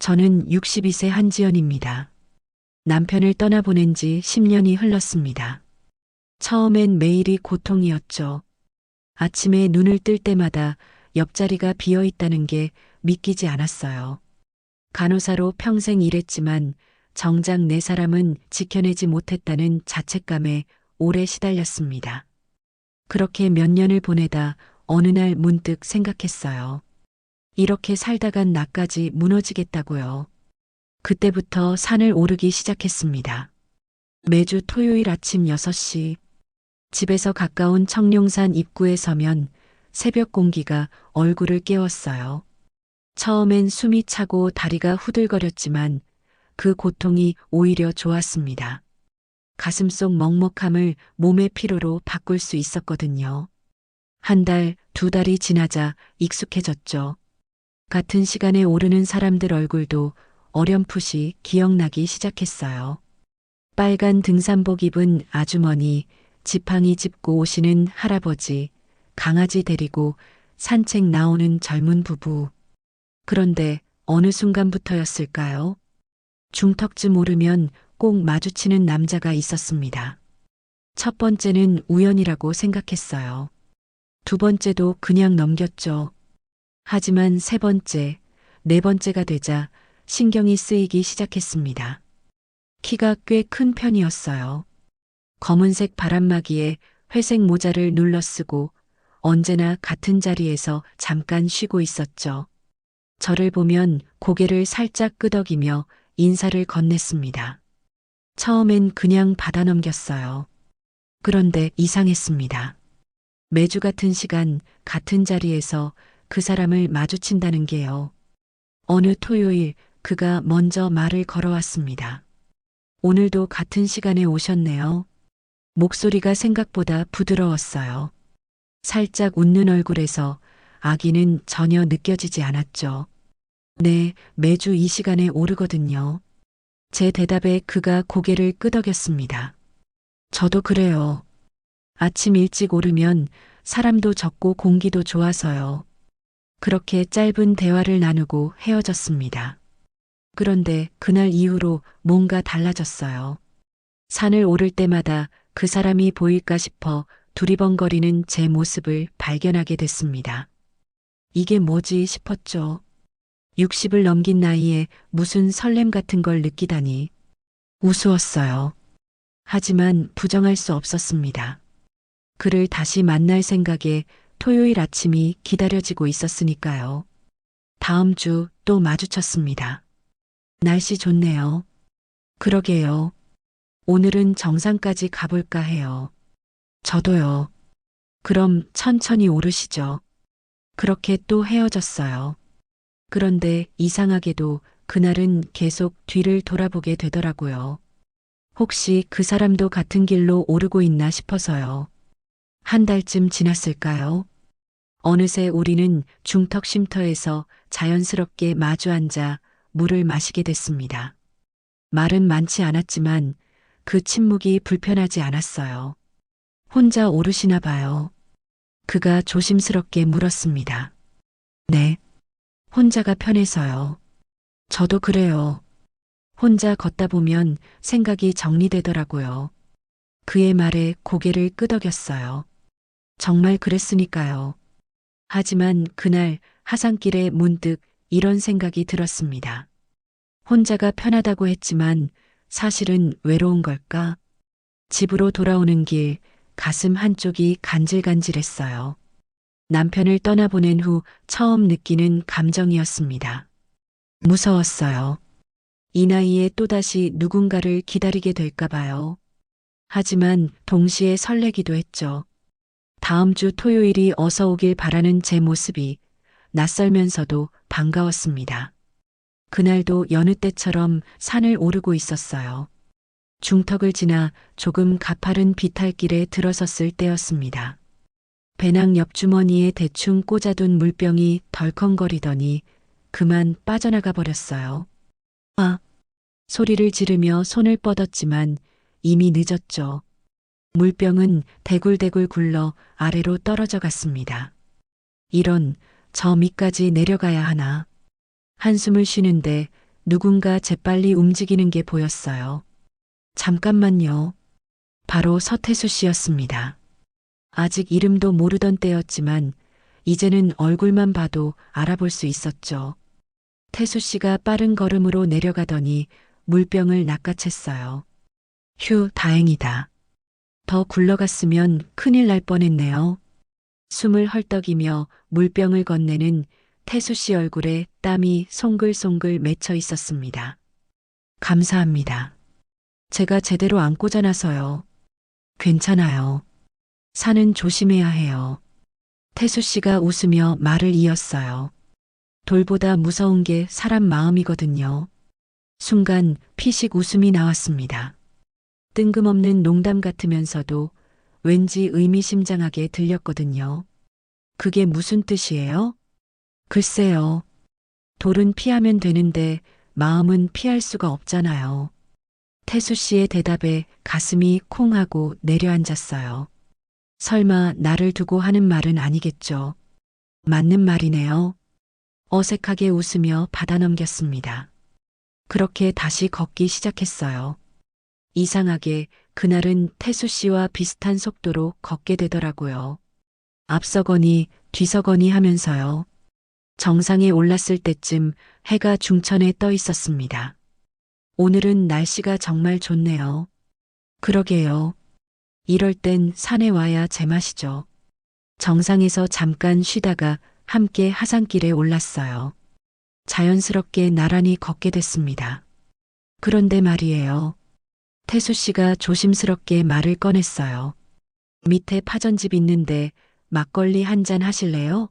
저는 62세 한지연입니다. 남편을 떠나보낸 지 10년이 흘렀습니다. 처음엔 매일이 고통이었죠. 아침에 눈을 뜰 때마다 옆자리가 비어 있다는 게 믿기지 않았어요. 간호사로 평생 일했지만 정작 내 사람은 지켜내지 못했다는 자책감에 오래 시달렸습니다. 그렇게 몇 년을 보내다 어느 날 문득 생각했어요. 이렇게 살다간 나까지 무너지겠다고요. 그때부터 산을 오르기 시작했습니다. 매주 토요일 아침 6시, 집에서 가까운 청룡산 입구에 서면 새벽 공기가 얼굴을 깨웠어요. 처음엔 숨이 차고 다리가 후들거렸지만 그 고통이 오히려 좋았습니다. 가슴속 먹먹함을 몸의 피로로 바꿀 수 있었거든요. 한 달, 두 달이 지나자 익숙해졌죠. 같은 시간에 오르는 사람들 얼굴도 어렴풋이 기억나기 시작했어요. 빨간 등산복 입은 아주머니, 지팡이 짚고 오시는 할아버지, 강아지 데리고 산책 나오는 젊은 부부. 그런데 어느 순간부터였을까요? 중턱쯤 오르면 꼭 마주치는 남자가 있었습니다. 첫 번째는 우연이라고 생각했어요. 두 번째도 그냥 넘겼죠. 하지만 세 번째, 네 번째가 되자 신경이 쓰이기 시작했습니다. 키가 꽤 큰 편이었어요. 검은색 바람막이에 회색 모자를 눌러 쓰고 언제나 같은 자리에서 잠깐 쉬고 있었죠. 저를 보면 고개를 살짝 끄덕이며 인사를 건넸습니다. 처음엔 그냥 받아 넘겼어요. 그런데 이상했습니다. 매주 같은 시간, 같은 자리에서 그 사람을 마주친다는 게요. 어느 토요일 그가 먼저 말을 걸어왔습니다. 오늘도 같은 시간에 오셨네요. 목소리가 생각보다 부드러웠어요. 살짝 웃는 얼굴에서 아기는 전혀 느껴지지 않았죠. 네, 매주 이 시간에 오르거든요. 제 대답에 그가 고개를 끄덕였습니다. 저도 그래요. 아침 일찍 오르면 사람도 적고 공기도 좋아서요. 그렇게 짧은 대화를 나누고 헤어졌습니다. 그런데 그날 이후로 뭔가 달라졌어요. 산을 오를 때마다 그 사람이 보일까 싶어 두리번거리는 제 모습을 발견하게 됐습니다. 이게 뭐지 싶었죠. 60을 넘긴 나이에 무슨 설렘 같은 걸 느끼다니. 우스웠어요. 하지만 부정할 수 없었습니다. 그를 다시 만날 생각에 토요일 아침이 기다려지고 있었으니까요. 다음 주 또 마주쳤습니다. 날씨 좋네요. 그러게요. 오늘은 정상까지 가볼까 해요. 저도요. 그럼 천천히 오르시죠. 그렇게 또 헤어졌어요. 그런데 이상하게도 그날은 계속 뒤를 돌아보게 되더라고요. 혹시 그 사람도 같은 길로 오르고 있나 싶어서요. 한 달쯤 지났을까요? 어느새 우리는 중턱 쉼터에서 자연스럽게 마주 앉아 물을 마시게 됐습니다. 말은 많지 않았지만 그 침묵이 불편하지 않았어요. 혼자 오르시나 봐요. 그가 조심스럽게 물었습니다. 네. 혼자가 편해서요. 저도 그래요. 혼자 걷다 보면 생각이 정리되더라고요. 그의 말에 고개를 끄덕였어요. 정말 그랬으니까요. 하지만 그날 하산길에 문득 이런 생각이 들었습니다. 혼자가 편하다고 했지만 사실은 외로운 걸까? 집으로 돌아오는 길 가슴 한쪽이 간질간질했어요. 남편을 떠나보낸 후 처음 느끼는 감정이었습니다. 무서웠어요. 이 나이에 또다시 누군가를 기다리게 될까 봐요. 하지만 동시에 설레기도 했죠. 다음 주 토요일이 어서 오길 바라는 제 모습이 낯설면서도 반가웠습니다. 그날도 여느 때처럼 산을 오르고 있었어요. 중턱을 지나 조금 가파른 비탈길에 들어섰을 때였습니다. 배낭 옆주머니에 대충 꽂아둔 물병이 덜컹거리더니 그만 빠져나가 버렸어요. 아! 소리를 지르며 손을 뻗었지만 이미 늦었죠. 물병은 대굴대굴 굴러 아래로 떨어져 갔습니다. 이런, 저 밑까지 내려가야 하나. 한숨을 쉬는데 누군가 재빨리 움직이는 게 보였어요. 잠깐만요. 바로 서태수 씨였습니다. 아직 이름도 모르던 때였지만 이제는 얼굴만 봐도 알아볼 수 있었죠. 태수 씨가 빠른 걸음으로 내려가더니 물병을 낚아챘어요. 휴, 다행이다. 더 굴러갔으면 큰일 날 뻔했네요. 숨을 헐떡이며 물병을 건네는 태수 씨 얼굴에 땀이 송글송글 맺혀 있었습니다. 감사합니다. 제가 제대로 안 꽂아놔서요. 괜찮아요. 산은 조심해야 해요. 태수 씨가 웃으며 말을 이었어요. 돌보다 무서운 게 사람 마음이거든요. 순간 피식 웃음이 나왔습니다. 뜬금없는 농담 같으면서도 왠지 의미심장하게 들렸거든요. 그게 무슨 뜻이에요? 글쎄요. 돌은 피하면 되는데 마음은 피할 수가 없잖아요. 태수 씨의 대답에 가슴이 콩 하고 내려앉았어요. 설마 나를 두고 하는 말은 아니겠죠. 맞는 말이네요. 어색하게 웃으며 받아넘겼습니다. 그렇게 다시 걷기 시작했어요. 이상하게 그날은 태수 씨와 비슷한 속도로 걷게 되더라고요. 앞서거니 뒤서거니 하면서요. 정상에 올랐을 때쯤 해가 중천에 떠 있었습니다. 오늘은 날씨가 정말 좋네요. 그러게요. 이럴 땐 산에 와야 제맛이죠. 정상에서 잠깐 쉬다가 함께 하산길에 올랐어요. 자연스럽게 나란히 걷게 됐습니다. 그런데 말이에요. 태수 씨가 조심스럽게 말을 꺼냈어요. 밑에 파전집 있는데 막걸리 한 잔 하실래요?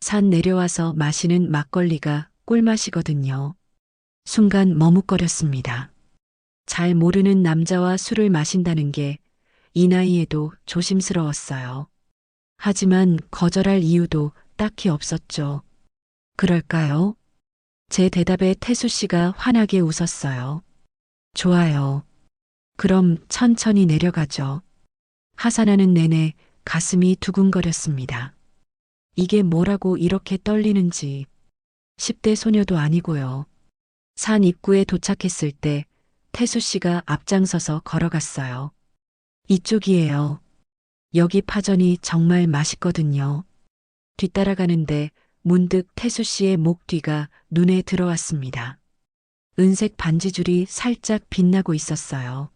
산 내려와서 마시는 막걸리가 꿀맛이거든요. 순간 머뭇거렸습니다. 잘 모르는 남자와 술을 마신다는 게 이 나이에도 조심스러웠어요. 하지만 거절할 이유도 딱히 없었죠. 그럴까요? 제 대답에 태수 씨가 환하게 웃었어요. 좋아요. 그럼 천천히 내려가죠. 하산하는 내내 가슴이 두근거렸습니다. 이게 뭐라고 이렇게 떨리는지. 10대 소녀도 아니고요. 산 입구에 도착했을 때 태수 씨가 앞장서서 걸어갔어요. 이쪽이에요. 여기 파전이 정말 맛있거든요. 뒤따라가는데 문득 태수 씨의 목 뒤가 눈에 들어왔습니다. 은색 반지줄이 살짝 빛나고 있었어요.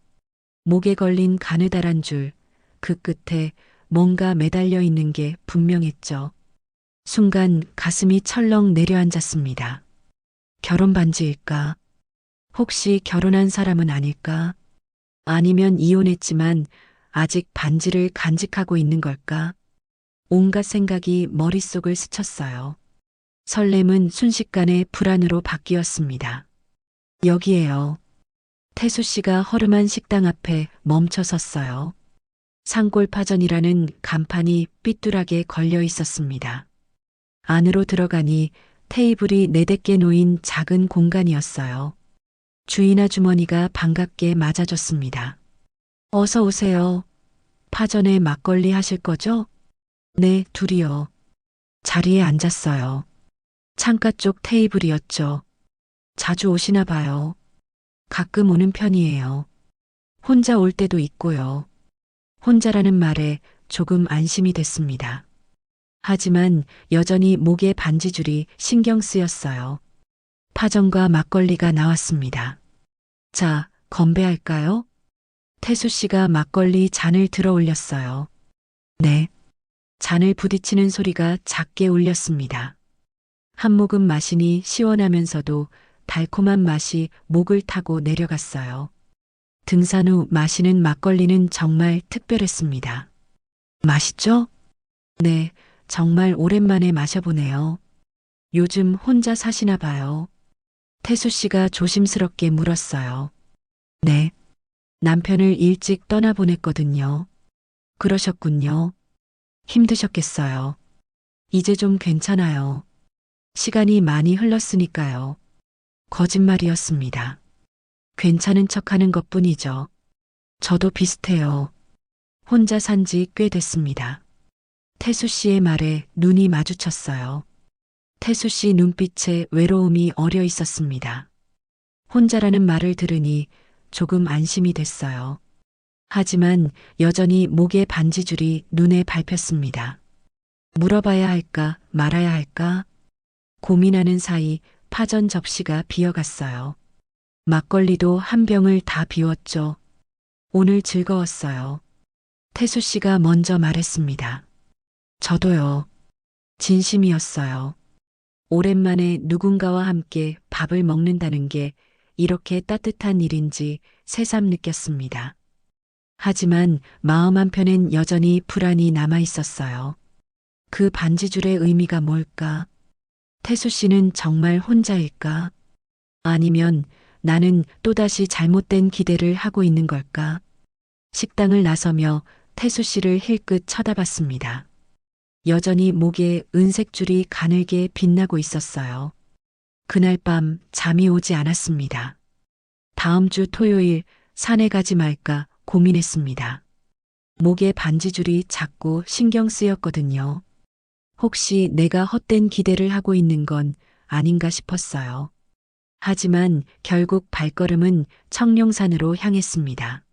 목에 걸린 가느다란 줄, 그 끝에 뭔가 매달려 있는 게 분명했죠. 순간 가슴이 철렁 내려앉았습니다. 결혼 반지일까? 혹시 결혼한 사람은 아닐까? 아니면 이혼했지만 아직 반지를 간직하고 있는 걸까? 온갖 생각이 머릿속을 스쳤어요. 설렘은 순식간에 불안으로 바뀌었습니다. 여기에요. 태수 씨가 허름한 식당 앞에 멈춰 섰어요. 상골파전이라는 간판이 삐뚤하게 걸려 있었습니다. 안으로 들어가니 테이블이 4-5개 놓인 작은 공간이었어요. 주인 아주머니가 반갑게 맞아줬습니다. 어서 오세요. 파전에 막걸리 하실 거죠? 네, 둘이요. 자리에 앉았어요. 창가 쪽 테이블이었죠. 자주 오시나 봐요. 가끔 오는 편이에요. 혼자 올 때도 있고요. 혼자라는 말에 조금 안심이 됐습니다. 하지만 여전히 목에 반지줄이 신경 쓰였어요. 파전과 막걸리가 나왔습니다. 자, 건배할까요? 태수 씨가 막걸리 잔을 들어 올렸어요. 네. 잔을 부딪히는 소리가 작게 울렸습니다. 한 모금 마시니 시원하면서도 달콤한 맛이 목을 타고 내려갔어요. 등산 후 마시는 막걸리는 정말 특별했습니다. 맛있죠? 네, 정말 오랜만에 마셔보네요. 요즘 혼자 사시나 봐요. 태수 씨가 조심스럽게 물었어요. 네, 남편을 일찍 떠나보냈거든요. 그러셨군요. 힘드셨겠어요. 이제 좀 괜찮아요. 시간이 많이 흘렀으니까요. 거짓말이었습니다. 괜찮은 척하는 것뿐이죠. 저도 비슷해요. 혼자 산지 꽤 됐습니다. 태수 씨의 말에 눈이 마주쳤어요. 태수 씨 눈빛에 외로움이 어려 있었습니다. 혼자라는 말을 들으니 조금 안심이 됐어요. 하지만 여전히 목에 반지줄이 눈에 밟혔습니다. 물어봐야 할까 말아야 할까 고민하는 사이 파전 접시가 비어갔어요. 막걸리도 한 병을 다 비웠죠. 오늘 즐거웠어요. 태수 씨가 먼저 말했습니다. 저도요. 진심이었어요. 오랜만에 누군가와 함께 밥을 먹는다는 게 이렇게 따뜻한 일인지 새삼 느꼈습니다. 하지만 마음 한편엔 여전히 불안이 남아 있었어요. 그 반지줄의 의미가 뭘까? 태수 씨는 정말 혼자일까? 아니면 나는 또다시 잘못된 기대를 하고 있는 걸까? 식당을 나서며 태수 씨를 힐끗 쳐다봤습니다. 여전히 목에 은색 줄이 가늘게 빛나고 있었어요. 그날 밤 잠이 오지 않았습니다. 다음 주 토요일 산에 가지 말까 고민했습니다. 목에 반지줄이 자꾸 신경 쓰였거든요. 혹시 내가 헛된 기대를 하고 있는 건 아닌가 싶었어요. 하지만 결국 발걸음은 청룡산으로 향했습니다.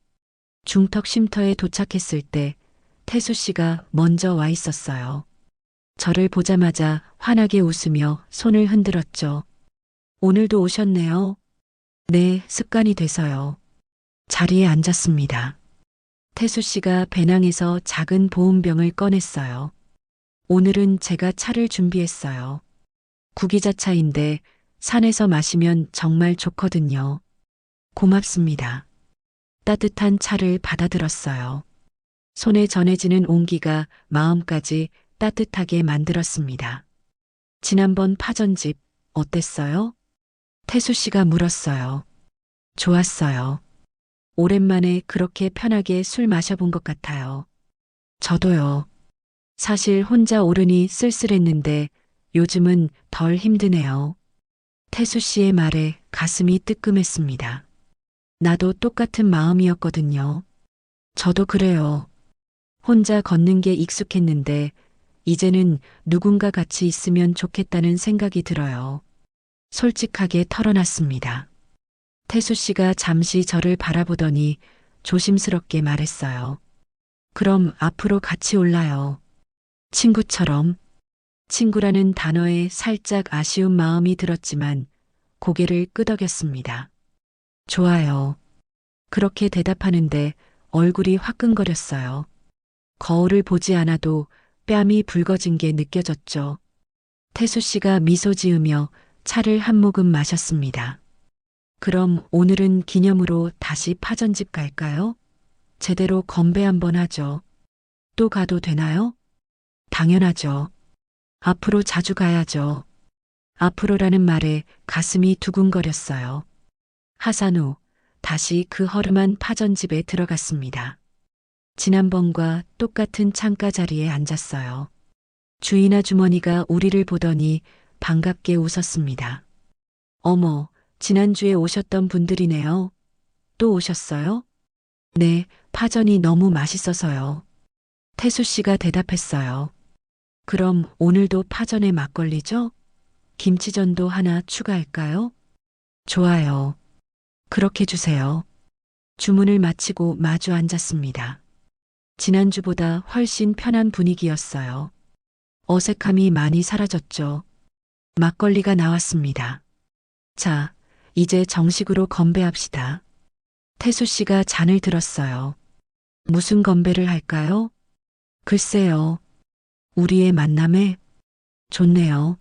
중턱 쉼터에 도착했을 때 태수 씨가 먼저 와 있었어요. 저를 보자마자 환하게 웃으며 손을 흔들었죠. 오늘도 오셨네요. 네, 습관이 돼서요. 자리에 앉았습니다. 태수 씨가 배낭에서 작은 보온병을 꺼냈어요. 오늘은 제가 차를 준비했어요. 구기자차인데 산에서 마시면 정말 좋거든요. 고맙습니다. 따뜻한 차를 받아들었어요. 손에 전해지는 온기가 마음까지 따뜻하게 만들었습니다. 지난번 파전집 어땠어요? 태수 씨가 물었어요. 좋았어요. 오랜만에 그렇게 편하게 술 마셔본 것 같아요. 저도요. 사실 혼자 오르니 쓸쓸했는데 요즘은 덜 힘드네요. 태수 씨의 말에 가슴이 뜨끔했습니다. 나도 똑같은 마음이었거든요. 저도 그래요. 혼자 걷는 게 익숙했는데 이제는 누군가 같이 있으면 좋겠다는 생각이 들어요. 솔직하게 털어놨습니다. 태수 씨가 잠시 저를 바라보더니 조심스럽게 말했어요. 그럼 앞으로 같이 올라요. 친구처럼. 친구라는 단어에 살짝 아쉬운 마음이 들었지만 고개를 끄덕였습니다. 좋아요. 그렇게 대답하는데 얼굴이 화끈거렸어요. 거울을 보지 않아도 뺨이 붉어진 게 느껴졌죠. 태수 씨가 미소 지으며 차를 한 모금 마셨습니다. 그럼 오늘은 기념으로 다시 파전집 갈까요? 제대로 건배 한번 하죠. 또 가도 되나요? 당연하죠. 앞으로 자주 가야죠. 앞으로라는 말에 가슴이 두근거렸어요. 하산 후 다시 그 허름한 파전집에 들어갔습니다. 지난번과 똑같은 창가 자리에 앉았어요. 주인 아주머니가 우리를 보더니 반갑게 웃었습니다. 어머, 지난주에 오셨던 분들이네요. 또 오셨어요? 네, 파전이 너무 맛있어서요. 태수 씨가 대답했어요. 그럼 오늘도 파전에 막걸리죠? 김치전도 하나 추가할까요? 좋아요. 그렇게 주세요. 주문을 마치고 마주 앉았습니다. 지난주보다 훨씬 편한 분위기였어요. 어색함이 많이 사라졌죠. 막걸리가 나왔습니다. 자, 이제 정식으로 건배합시다. 태수 씨가 잔을 들었어요. 무슨 건배를 할까요? 글쎄요. 우리의 만남에 좋네요.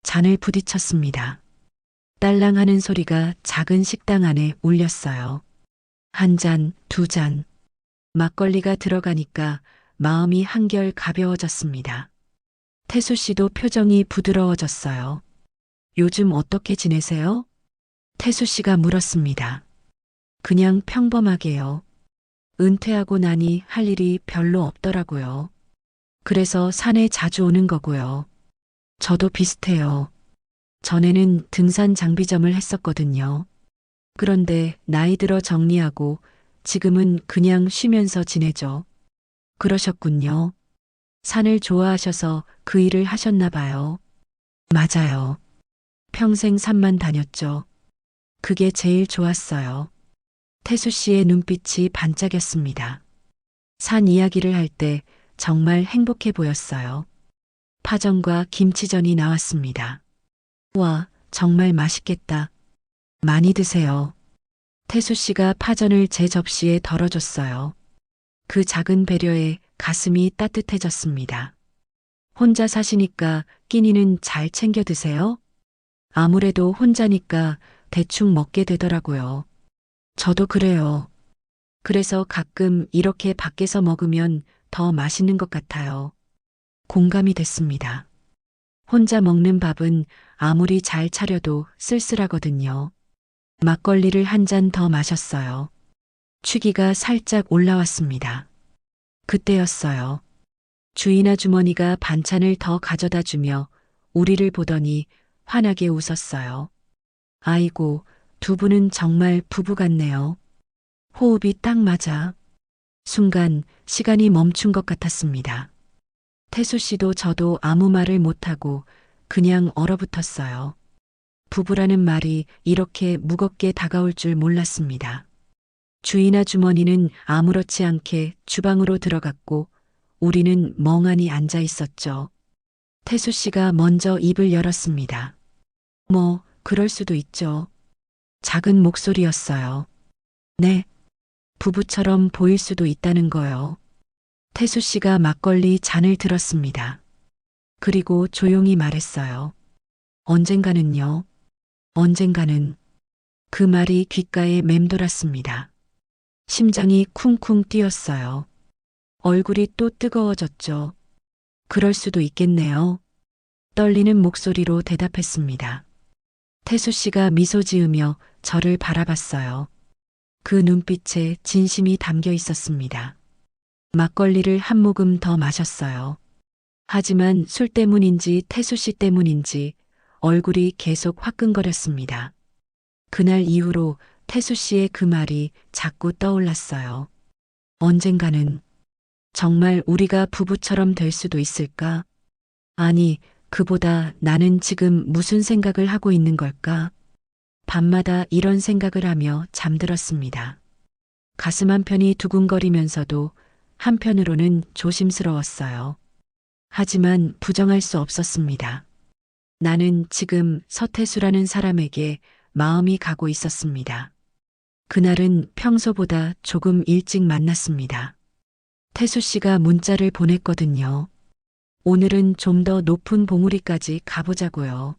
잔을 부딪혔습니다. 딸랑하는 소리가 작은 식당 안에 울렸어요. 한 잔, 두 잔. 막걸리가 들어가니까 마음이 한결 가벼워졌습니다. 태수 씨도 표정이 부드러워졌어요. 요즘 어떻게 지내세요? 태수 씨가 물었습니다. 그냥 평범하게요. 은퇴하고 나니 할 일이 별로 없더라고요. 그래서 산에 자주 오는 거고요. 저도 비슷해요. 전에는 등산 장비점을 했었거든요. 그런데 나이 들어 정리하고 지금은 그냥 쉬면서 지내죠. 그러셨군요. 산을 좋아하셔서 그 일을 하셨나 봐요. 맞아요. 평생 산만 다녔죠. 그게 제일 좋았어요. 태수 씨의 눈빛이 반짝였습니다. 산 이야기를 할 때 정말 행복해 보였어요. 파전과 김치전이 나왔습니다. 와, 정말 맛있겠다. 많이 드세요. 태수 씨가 파전을 제 접시에 덜어줬어요. 그 작은 배려에 가슴이 따뜻해졌습니다. 혼자 사시니까 끼니는 잘 챙겨 드세요? 아무래도 혼자니까 대충 먹게 되더라고요. 저도 그래요. 그래서 가끔 이렇게 밖에서 먹으면 더 맛있는 것 같아요. 공감이 됐습니다. 혼자 먹는 밥은 아무리 잘 차려도 쓸쓸하거든요. 막걸리를 한 잔 더 마셨어요. 취기가 살짝 올라왔습니다. 그때였어요. 주인 아주머니가 반찬을 더 가져다 주며 우리를 보더니 환하게 웃었어요. 아이고, 두 분은 정말 부부 같네요. 호흡이 딱 맞아. 순간 시간이 멈춘 것 같았습니다. 태수 씨도 저도 아무 말을 못하고 그냥 얼어붙었어요. 부부라는 말이 이렇게 무겁게 다가올 줄 몰랐습니다. 주인 아주머니는 아무렇지 않게 주방으로 들어갔고 우리는 멍하니 앉아 있었죠. 태수 씨가 먼저 입을 열었습니다. 뭐, 그럴 수도 있죠. 작은 목소리였어요. 네. 부부처럼 보일 수도 있다는 거요. 태수 씨가 막걸리 잔을 들었습니다. 그리고 조용히 말했어요. 언젠가는요. 언젠가는. 그 말이 귓가에 맴돌았습니다. 심장이 쿵쿵 뛰었어요. 얼굴이 또 뜨거워졌죠. 그럴 수도 있겠네요. 떨리는 목소리로 대답했습니다. 태수 씨가 미소 지으며 저를 바라봤어요. 그 눈빛에 진심이 담겨 있었습니다. 막걸리를 한 모금 더 마셨어요. 하지만 술 때문인지 태수 씨 때문인지 얼굴이 계속 화끈거렸습니다. 그날 이후로 태수 씨의 그 말이 자꾸 떠올랐어요. 언젠가는 정말 우리가 부부처럼 될 수도 있을까? 아니, 그보다 나는 지금 무슨 생각을 하고 있는 걸까? 밤마다 이런 생각을 하며 잠들었습니다. 가슴 한편이 두근거리면서도 한편으로는 조심스러웠어요. 하지만 부정할 수 없었습니다. 나는 지금 서태수라는 사람에게 마음이 가고 있었습니다. 그날은 평소보다 조금 일찍 만났습니다. 태수 씨가 문자를 보냈거든요. 오늘은 좀 더 높은 봉우리까지 가보자고요.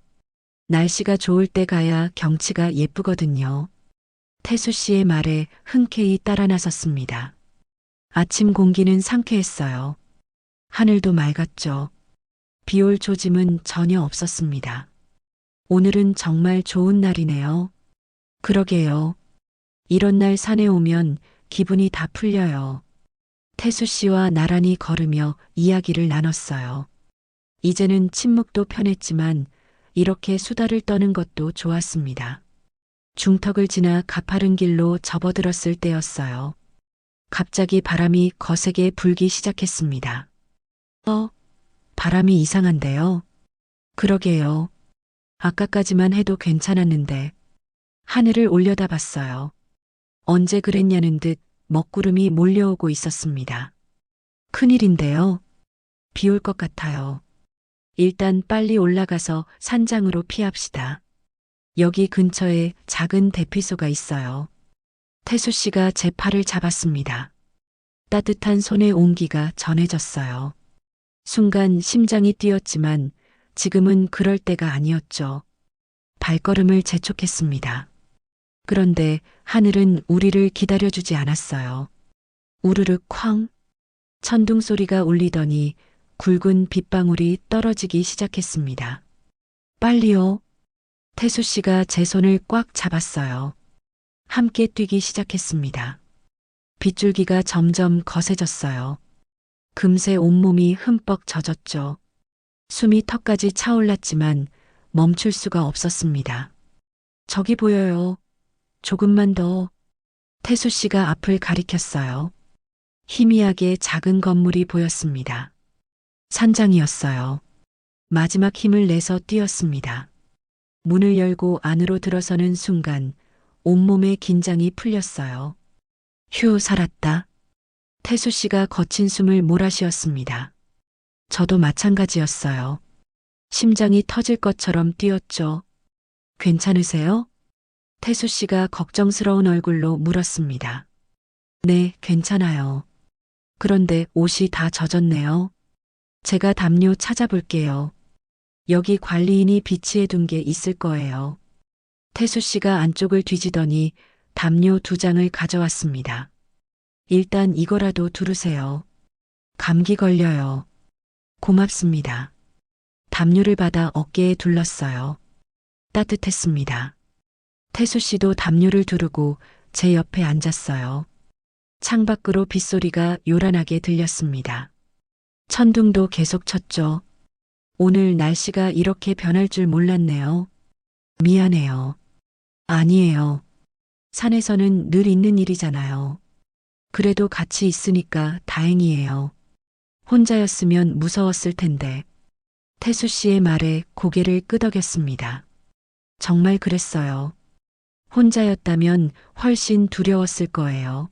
날씨가 좋을 때 가야 경치가 예쁘거든요. 태수 씨의 말에 흔쾌히 따라 나섰습니다. 아침 공기는 상쾌했어요. 하늘도 맑았죠. 비올 조짐은 전혀 없었습니다. 오늘은 정말 좋은 날이네요. 그러게요. 이런 날 산에 오면 기분이 다 풀려요. 태수 씨와 나란히 걸으며 이야기를 나눴어요. 이제는 침묵도 편했지만 이렇게 수다를 떠는 것도 좋았습니다. 중턱을 지나 가파른 길로 접어들었을 때였어요. 갑자기 바람이 거세게 불기 시작했습니다. 바람이 이상한데요. 그러게요. 아까까지만 해도 괜찮았는데 하늘을 올려다봤어요. 언제 그랬냐는 듯 먹구름이 몰려오고 있었습니다. 큰일인데요. 비 올 것 같아요. 일단 빨리 올라가서 산장으로 피합시다. 여기 근처에 작은 대피소가 있어요. 태수 씨가 제 팔을 잡았습니다. 따뜻한 손의 온기가 전해졌어요. 순간 심장이 뛰었지만 지금은 그럴 때가 아니었죠. 발걸음을 재촉했습니다. 그런데 하늘은 우리를 기다려주지 않았어요. 우르르 쾅! 천둥 소리가 울리더니 굵은 빗방울이 떨어지기 시작했습니다. 빨리요. 태수 씨가 제 손을 꽉 잡았어요. 함께 뛰기 시작했습니다. 빗줄기가 점점 거세졌어요. 금세 온몸이 흠뻑 젖었죠. 숨이 턱까지 차올랐지만 멈출 수가 없었습니다. 저기 보여요. 조금만 더. 태수 씨가 앞을 가리켰어요. 희미하게 작은 건물이 보였습니다. 산장이었어요. 마지막 힘을 내서 뛰었습니다. 문을 열고 안으로 들어서는 순간 온몸의 긴장이 풀렸어요. 휴, 살았다. 태수 씨가 거친 숨을 몰아쉬었습니다. 저도 마찬가지였어요. 심장이 터질 것처럼 뛰었죠. 괜찮으세요? 태수 씨가 걱정스러운 얼굴로 물었습니다. 네, 괜찮아요. 그런데 옷이 다 젖었네요. 제가 담요 찾아볼게요. 여기 관리인이 비치해 둔 게 있을 거예요. 태수 씨가 안쪽을 뒤지더니 담요 2장을 가져왔습니다. 일단 이거라도 두르세요. 감기 걸려요. 고맙습니다. 담요를 받아 어깨에 둘렀어요. 따뜻했습니다. 태수 씨도 담요를 두르고 제 옆에 앉았어요. 창밖으로 빗소리가 요란하게 들렸습니다. 천둥도 계속 쳤죠. 오늘 날씨가 이렇게 변할 줄 몰랐네요. 미안해요. 아니에요. 산에서는 늘 있는 일이잖아요. 그래도 같이 있으니까 다행이에요. 혼자였으면 무서웠을 텐데. 태수 씨의 말에 고개를 끄덕였습니다. 정말 그랬어요. 혼자였다면 훨씬 두려웠을 거예요.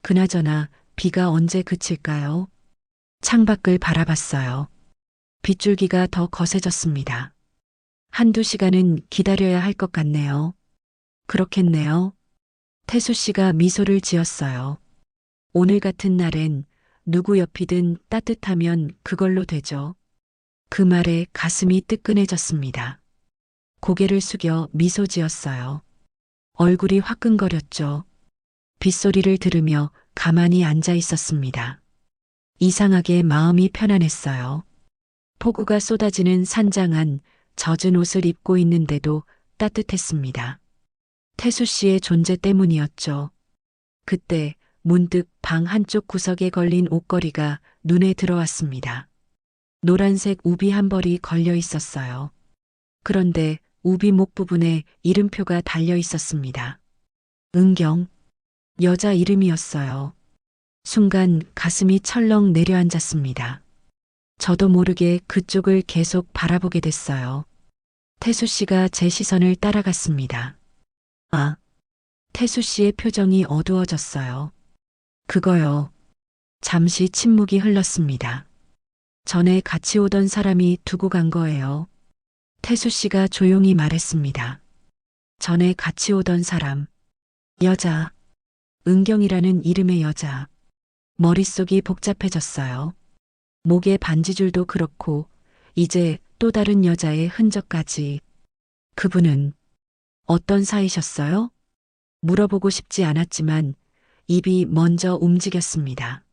그나저나 비가 언제 그칠까요? 창밖을 바라봤어요. 빗줄기가 더 거세졌습니다. 1~2시간은 기다려야 할 것 같네요. 그렇겠네요. 태수 씨가 미소를 지었어요. 오늘 같은 날엔 누구 옆이든 따뜻하면 그걸로 되죠. 그 말에 가슴이 뜨끈해졌습니다. 고개를 숙여 미소 지었어요. 얼굴이 화끈거렸죠. 빗소리를 들으며 가만히 앉아 있었습니다. 이상하게 마음이 편안했어요. 폭우가 쏟아지는 산장한 젖은 옷을 입고 있는데도 따뜻했습니다. 태수 씨의 존재 때문이었죠. 그때 문득 방 한쪽 구석에 걸린 옷걸이가 눈에 들어왔습니다. 노란색 우비 한 벌이 걸려 있었어요. 그런데 우비 목 부분에 이름표가 달려 있었습니다. 은경. 여자 이름이었어요. 순간 가슴이 철렁 내려앉았습니다. 저도 모르게 그쪽을 계속 바라보게 됐어요. 태수 씨가 제 시선을 따라갔습니다. 아, 태수 씨의 표정이 어두워졌어요. 그거요. 잠시 침묵이 흘렀습니다. 전에 같이 오던 사람이 두고 간 거예요. 태수 씨가 조용히 말했습니다. 전에 같이 오던 사람. 여자. 은경이라는 이름의 여자. 머릿속이 복잡해졌어요. 목에 반지줄도 그렇고 이제 또 다른 여자의 흔적까지. 그분은 어떤 사이셨어요? 물어보고 싶지 않았지만 입이 먼저 움직였습니다.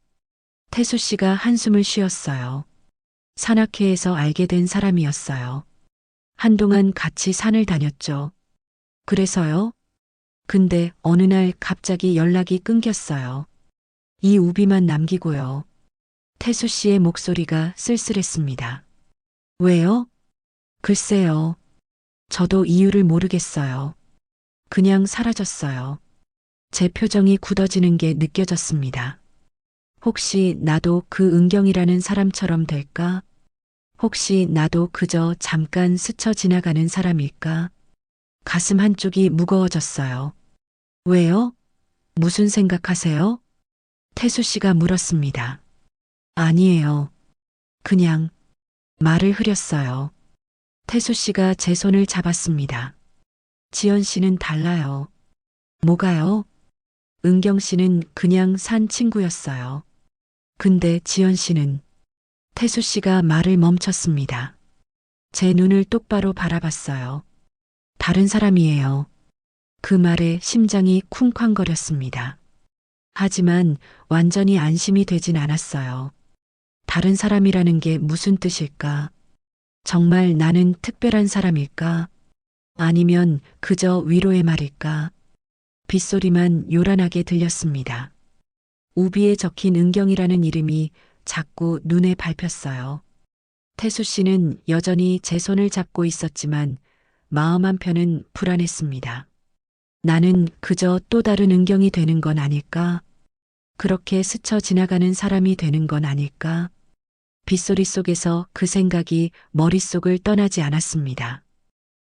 태수 씨가 한숨을 쉬었어요. 산악회에서 알게 된 사람이었어요. 한동안 같이 산을 다녔죠. 그래서요? 근데 어느 날 갑자기 연락이 끊겼어요. 이 우비만 남기고요. 태수 씨의 목소리가 쓸쓸했습니다. 왜요? 글쎄요. 저도 이유를 모르겠어요. 그냥 사라졌어요. 제 표정이 굳어지는 게 느껴졌습니다. 혹시 나도 그 은경이라는 사람처럼 될까? 혹시 나도 그저 잠깐 스쳐 지나가는 사람일까? 가슴 한쪽이 무거워졌어요. 왜요? 무슨 생각하세요? 태수 씨가 물었습니다. 아니에요. 그냥 말을 흐렸어요. 태수 씨가 제 손을 잡았습니다. 지연 씨는 달라요. 뭐가요? 은경 씨는 그냥 산 친구였어요. 근데 지연 씨는 태수 씨가 말을 멈췄습니다. 제 눈을 똑바로 바라봤어요. 다른 사람이에요. 그 말에 심장이 쿵쾅거렸습니다. 하지만 완전히 안심이 되진 않았어요. 다른 사람이라는 게 무슨 뜻일까? 정말 나는 특별한 사람일까? 아니면 그저 위로의 말일까? 빗소리만 요란하게 들렸습니다. 우비에 적힌 은경이라는 이름이 자꾸 눈에 밟혔어요. 태수 씨는 여전히 제 손을 잡고 있었지만 마음 한편은 불안했습니다. 나는 그저 또 다른 은경이 되는 건 아닐까? 그렇게 스쳐 지나가는 사람이 되는 건 아닐까? 빗소리 속에서 그 생각이 머릿속을 떠나지 않았습니다.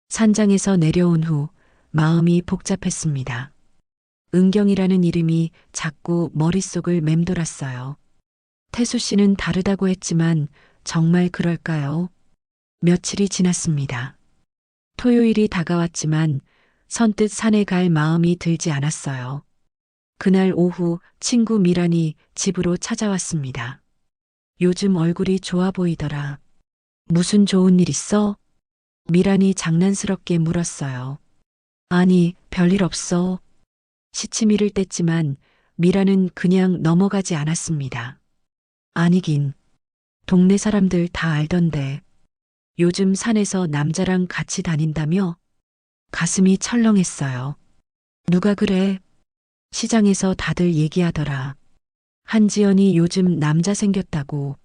산장에서 내려온 후 마음이 복잡했습니다. 은경이라는 이름이 자꾸 머릿속을 맴돌았어요. 태수 씨는 다르다고 했지만 정말 그럴까요? 며칠이 지났습니다. 토요일이 다가왔지만 선뜻 산에 갈 마음이 들지 않았어요. 그날 오후 친구 미란이 집으로 찾아왔습니다. 요즘 얼굴이 좋아 보이더라. 무슨 좋은 일 있어? 미란이 장난스럽게 물었어요. 아니, 별일 없어. 시치미를 뗐지만 미란은 그냥 넘어가지 않았습니다. 아니긴, 동네 사람들 다 알던데. 요즘 산에서 남자랑 같이 다닌다며? 가슴이 철렁했어요. 누가 그래? 시장에서 다들 얘기하더라. 한지연이 요즘 남자 생겼다고.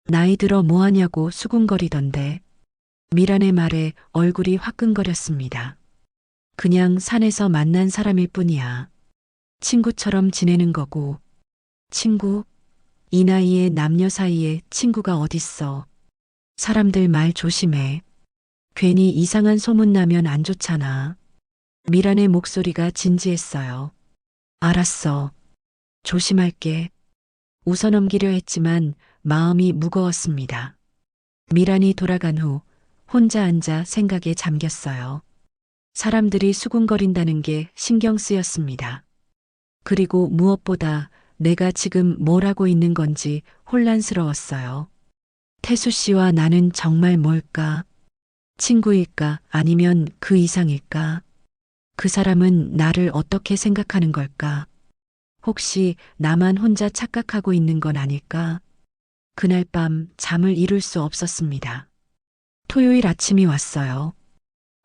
나이 들어 뭐하냐고 수군거리던데. 미란의 말에 얼굴이 화끈거렸습니다. 그냥 산에서 만난 사람일 뿐이야. 친구처럼 지내는 거고. 친구? 이 나이에 남녀 사이에 친구가 어딨어. 사람들 말 조심해. 괜히 이상한 소문 나면 안 좋잖아. 미란의 목소리가 진지했어요. 알았어. 조심할게. 웃어넘기려 했지만 마음이 무거웠습니다. 미란이 돌아간 후 혼자 앉아 생각에 잠겼어요. 사람들이 수군거린다는 게 신경 쓰였습니다. 그리고 무엇보다 내가 지금 뭘 하고 있는 건지 혼란스러웠어요. 태수 씨와 나는 정말 뭘까? 친구일까? 아니면 그 이상일까? 그 사람은 나를 어떻게 생각하는 걸까? 혹시 나만 혼자 착각하고 있는 건 아닐까? 그날 밤 잠을 이룰 수 없었습니다. 토요일 아침이 왔어요.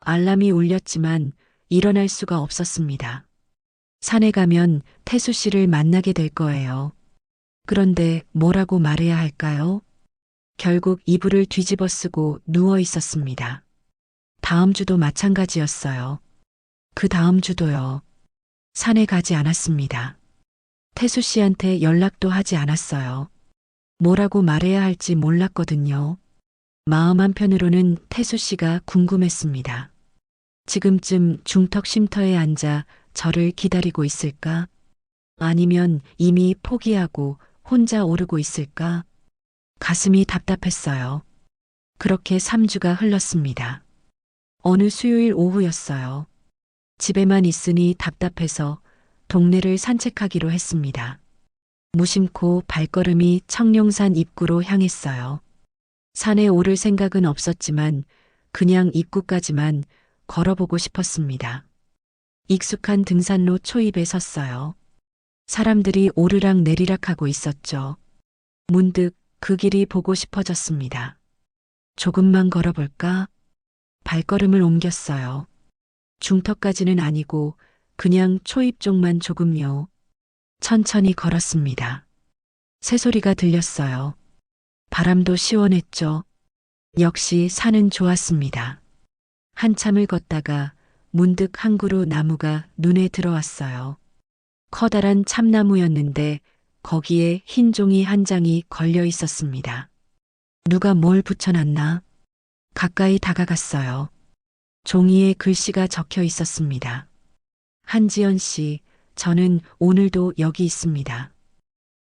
알람이 울렸지만 일어날 수가 없었습니다. 산에 가면 태수 씨를 만나게 될 거예요. 그런데 뭐라고 말해야 할까요? 결국 이불을 뒤집어 쓰고 누워 있었습니다. 다음 주도 마찬가지였어요. 그 다음 주도요. 산에 가지 않았습니다. 태수 씨한테 연락도 하지 않았어요. 뭐라고 말해야 할지 몰랐거든요. 마음 한편으로는 태수 씨가 궁금했습니다. 지금쯤 중턱 쉼터에 앉아 저를 기다리고 있을까? 아니면 이미 포기하고 혼자 오르고 있을까? 가슴이 답답했어요. 그렇게 3주가 흘렀습니다. 어느 수요일 오후였어요. 집에만 있으니 답답해서 동네를 산책하기로 했습니다. 무심코 발걸음이 청룡산 입구로 향했어요. 산에 오를 생각은 없었지만 그냥 입구까지만 걸어보고 싶었습니다. 익숙한 등산로 초입에 섰어요. 사람들이 오르락 내리락 하고 있었죠. 문득 그 길이 보고 싶어졌습니다. 조금만 걸어볼까? 발걸음을 옮겼어요. 중턱까지는 아니고 그냥 초입 쪽만 조금요. 천천히 걸었습니다. 새소리가 들렸어요. 바람도 시원했죠. 역시 산은 좋았습니다. 한참을 걷다가 문득 한 그루 나무가 눈에 들어왔어요. 커다란 참나무였는데 거기에 흰 종이 한 장이 걸려 있었습니다. 누가 뭘 붙여놨나? 가까이 다가갔어요. 종이에 글씨가 적혀 있었습니다. 한지연 씨, 저는 오늘도 여기 있습니다.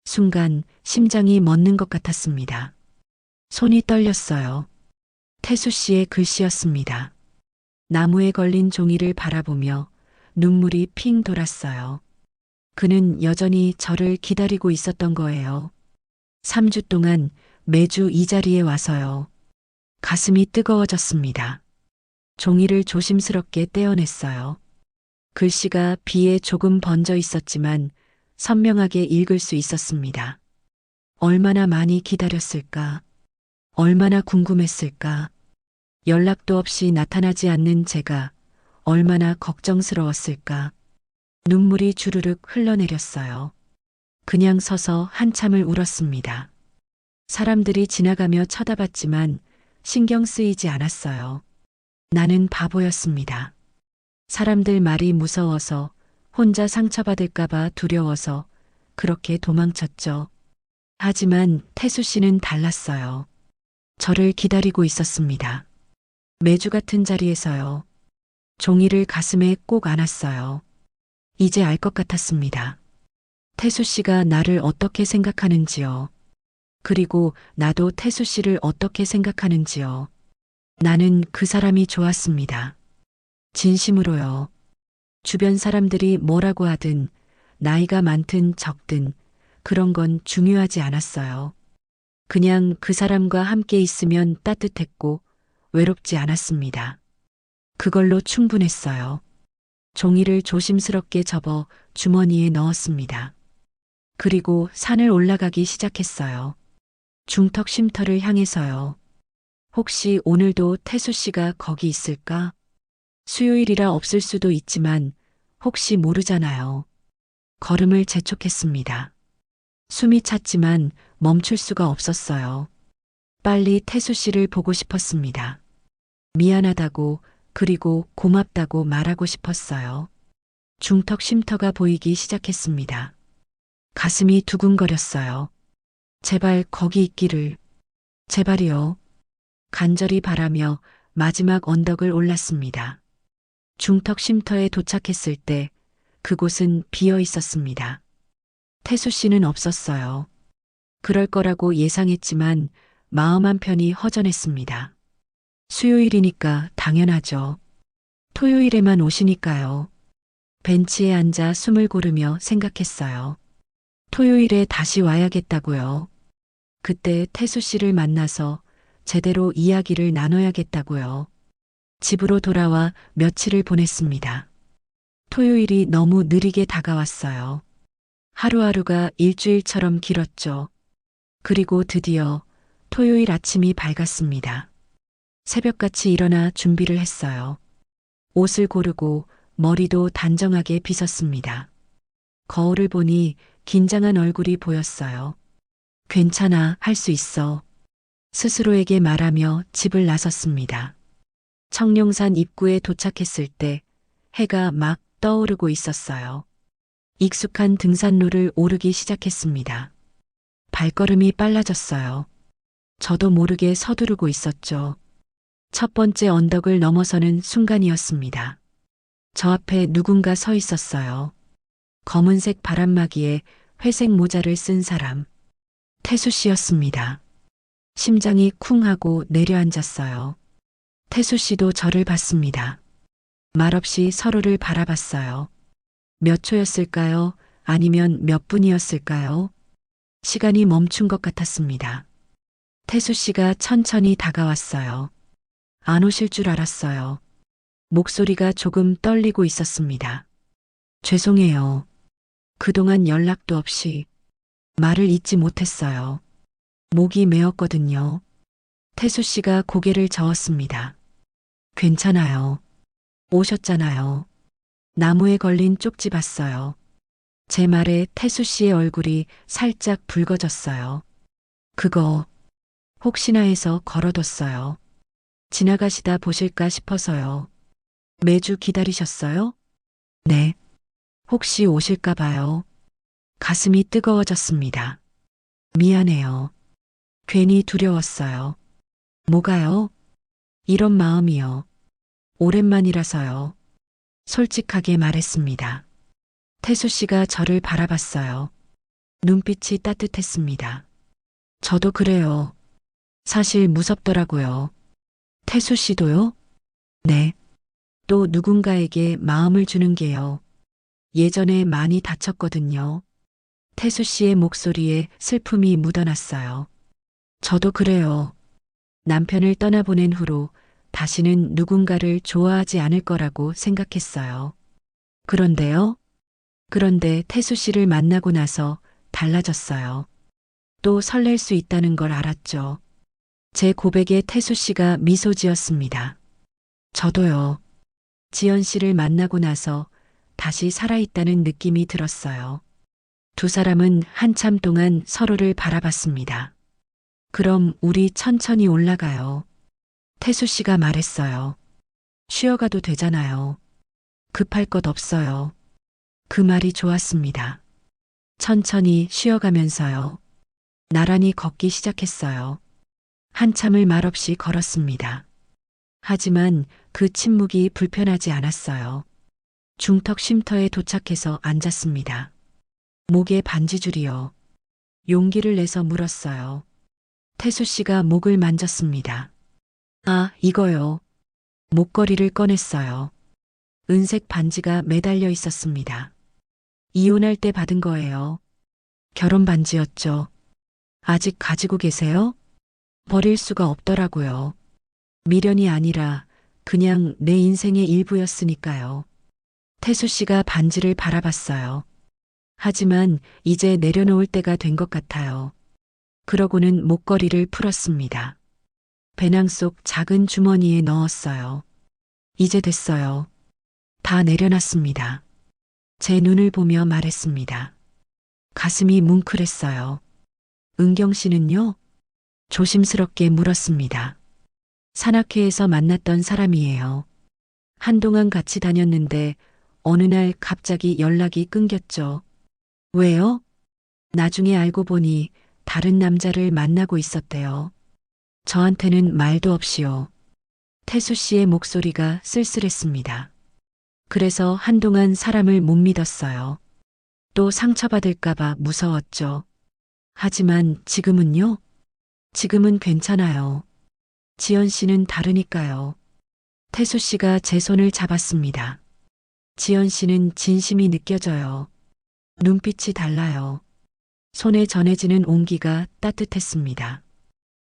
순간 심장이 멎는 것 같았습니다. 손이 떨렸어요. 태수 씨의 글씨였습니다. 나무에 걸린 종이를 바라보며 눈물이 핑 돌았어요. 그는 여전히 저를 기다리고 있었던 거예요. 3주 동안 매주 이 자리에 와서요. 가슴이 뜨거워졌습니다. 종이를 조심스럽게 떼어냈어요. 글씨가 비에 조금 번져 있었지만 선명하게 읽을 수 있었습니다. 얼마나 많이 기다렸을까? 얼마나 궁금했을까? 연락도 없이 나타나지 않는 제가 얼마나 걱정스러웠을까? 눈물이 주르륵 흘러내렸어요. 그냥 서서 한참을 울었습니다. 사람들이 지나가며 쳐다봤지만 신경 쓰이지 않았어요. 나는 바보였습니다. 사람들 말이 무서워서 혼자 상처받을까봐 두려워서 그렇게 도망쳤죠. 하지만 태수 씨는 달랐어요. 저를 기다리고 있었습니다. 매주 같은 자리에서요. 종이를 가슴에 꼭 안았어요. 이제 알 것 같았습니다. 태수 씨가 나를 어떻게 생각하는지요. 그리고 나도 태수 씨를 어떻게 생각하는지요. 나는 그 사람이 좋았습니다. 진심으로요. 주변 사람들이 뭐라고 하든 나이가 많든 적든 그런 건 중요하지 않았어요. 그냥 그 사람과 함께 있으면 따뜻했고 외롭지 않았습니다. 그걸로 충분했어요. 종이를 조심스럽게 접어 주머니에 넣었습니다. 그리고 산을 올라가기 시작했어요. 중턱 쉼터를 향해서요. 혹시 오늘도 태수 씨가 거기 있을까? 수요일이라 없을 수도 있지만 혹시 모르잖아요. 걸음을 재촉했습니다. 숨이 찼지만 멈출 수가 없었어요. 빨리 태수 씨를 보고 싶었습니다. 미안하다고 그리고 고맙다고 말하고 싶었어요. 중턱 쉼터가 보이기 시작했습니다. 가슴이 두근거렸어요. 제발 거기 있기를. 제발이요. 간절히 바라며 마지막 언덕을 올랐습니다. 중턱 쉼터에 도착했을 때 그곳은 비어 있었습니다. 태수 씨는 없었어요. 그럴 거라고 예상했지만 마음 한편이 허전했습니다. 수요일이니까 당연하죠. 토요일에만 오시니까요. 벤치에 앉아 숨을 고르며 생각했어요. 토요일에 다시 와야겠다고요. 그때 태수 씨를 만나서 제대로 이야기를 나눠야겠다고요. 집으로 돌아와 며칠을 보냈습니다. 토요일이 너무 느리게 다가왔어요. 하루하루가 일주일처럼 길었죠. 그리고 드디어 토요일 아침이 밝았습니다. 새벽같이 일어나 준비를 했어요. 옷을 고르고 머리도 단정하게 빗었습니다. 거울을 보니 긴장한 얼굴이 보였어요. 괜찮아, 할 수 있어. 스스로에게 말하며 집을 나섰습니다. 청룡산 입구에 도착했을 때 해가 막 떠오르고 있었어요. 익숙한 등산로를 오르기 시작했습니다. 발걸음이 빨라졌어요. 저도 모르게 서두르고 있었죠. 첫 번째 언덕을 넘어서는 순간이었습니다. 저 앞에 누군가 서 있었어요. 검은색 바람막이에 회색 모자를 쓴 사람. 태수 씨였습니다. 심장이 쿵 하고 내려앉았어요. 태수 씨도 저를 봤습니다. 말없이 서로를 바라봤어요. 몇 초였을까요? 아니면 몇 분이었을까요? 시간이 멈춘 것 같았습니다. 태수 씨가 천천히 다가왔어요. 안 오실 줄 알았어요. 목소리가 조금 떨리고 있었습니다. 죄송해요. 그동안 연락도 없이 말을 잇지 못했어요. 목이 메었거든요. 태수 씨가 고개를 저었습니다. 괜찮아요. 오셨잖아요. 나무에 걸린 쪽지 봤어요. 제 말에 태수 씨의 얼굴이 살짝 붉어졌어요. 그거 혹시나 해서 걸어뒀어요. 지나가시다 보실까 싶어서요. 매주 기다리셨어요? 네. 혹시 오실까 봐요. 가슴이 뜨거워졌습니다. 미안해요. 괜히 두려웠어요. 뭐가요? 이런 마음이요. 오랜만이라서요. 솔직하게 말했습니다. 태수 씨가 저를 바라봤어요. 눈빛이 따뜻했습니다. 저도 그래요. 사실 무섭더라고요. 태수 씨도요? 네. 또 누군가에게 마음을 주는 게요. 예전에 많이 다쳤거든요. 태수 씨의 목소리에 슬픔이 묻어났어요. 저도 그래요. 남편을 떠나보낸 후로 다시는 누군가를 좋아하지 않을 거라고 생각했어요. 그런데요? 그런데 태수 씨를 만나고 나서 달라졌어요. 또 설렐 수 있다는 걸 알았죠. 제 고백에 태수 씨가 미소 지었습니다. 저도요. 지연 씨를 만나고 나서 다시 살아있다는 느낌이 들었어요. 두 사람은 한참 동안 서로를 바라봤습니다. 그럼 우리 천천히 올라가요. 태수 씨가 말했어요. 쉬어가도 되잖아요. 급할 것 없어요. 그 말이 좋았습니다. 천천히 쉬어가면서요. 나란히 걷기 시작했어요. 한참을 말없이 걸었습니다. 하지만 그 침묵이 불편하지 않았어요. 중턱 쉼터에 도착해서 앉았습니다. 목에 반지줄이요. 용기를 내서 물었어요. 태수 씨가 목을 만졌습니다. 아, 이거요. 목걸이를 꺼냈어요. 은색 반지가 매달려 있었습니다. 이혼할 때 받은 거예요. 결혼 반지였죠. 아직 가지고 계세요? 버릴 수가 없더라고요. 미련이 아니라 그냥 내 인생의 일부였으니까요. 태수 씨가 반지를 바라봤어요. 하지만 이제 내려놓을 때가 된 것 같아요. 그러고는 목걸이를 풀었습니다. 배낭 속 작은 주머니에 넣었어요. 이제 됐어요. 다 내려놨습니다. 제 눈을 보며 말했습니다. 가슴이 뭉클했어요. 은경 씨는요? 조심스럽게 물었습니다. 산악회에서 만났던 사람이에요. 한동안 같이 다녔는데 어느 날 갑자기 연락이 끊겼죠. 왜요? 나중에 알고 보니 다른 남자를 만나고 있었대요. 저한테는 말도 없이요. 태수 씨의 목소리가 쓸쓸했습니다. 그래서 한동안 사람을 못 믿었어요. 또 상처받을까봐 무서웠죠. 하지만 지금은요? 지금은 괜찮아요. 지연 씨는 다르니까요. 태수 씨가 제 손을 잡았습니다. 지연 씨는 진심이 느껴져요. 눈빛이 달라요. 손에 전해지는 온기가 따뜻했습니다.